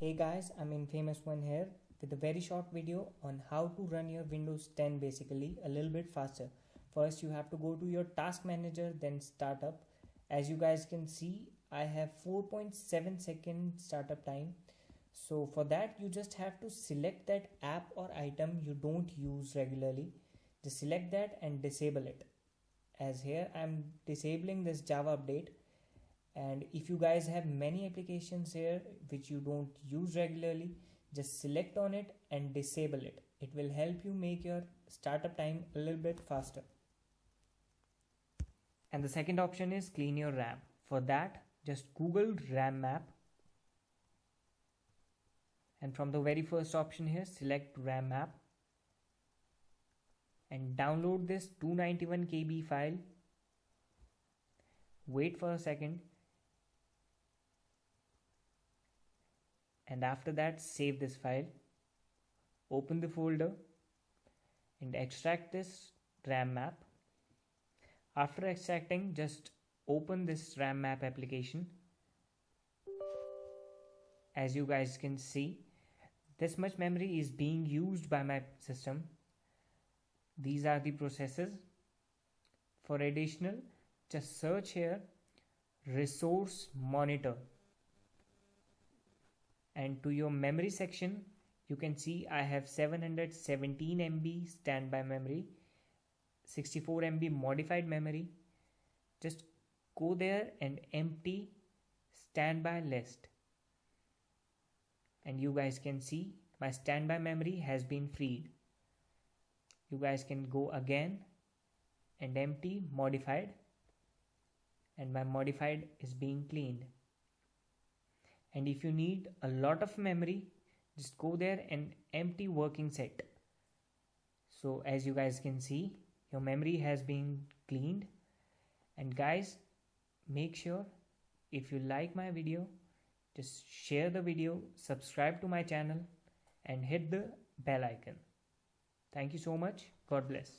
Hey guys, I'm Infamous One here with a very short video on how to run your Windows 10 basically a little bit faster. First you have to go to your task manager, then startup. As you guys can see, I have 4.7 second startup time. So for that you just have to select that app or item you don't use regularly. Just select that and disable it. As here I'm disabling this Java update. And if you guys have many applications here which you don't use regularly, just select on it and disable it. It will help you make your startup time a little bit faster. And the second option is clean your RAM. For that, just Google RAM map, and from the very first option here select RAM map and download this 291 KB file. Wait for a second, and after that save this file. Open the folder and extract this RAM map. After extracting, just open this RAM map application. As you guys can see, this much memory is being used by my system. These are the processes. For additional, just search here resource monitor, and to your memory section you can see I have 717 MB standby memory, 64 MB modified memory. Just go there and empty standby list, and you guys can see my standby memory has been freed. You guys can go again and empty modified, and my modified is being cleaned. And if you need a lot of memory, just go there and empty working set. So as you guys can see, your memory has been cleaned. And guys, make sure if you like my video, just share the video, subscribe to my channel and hit the bell icon. Thank you so much. God bless.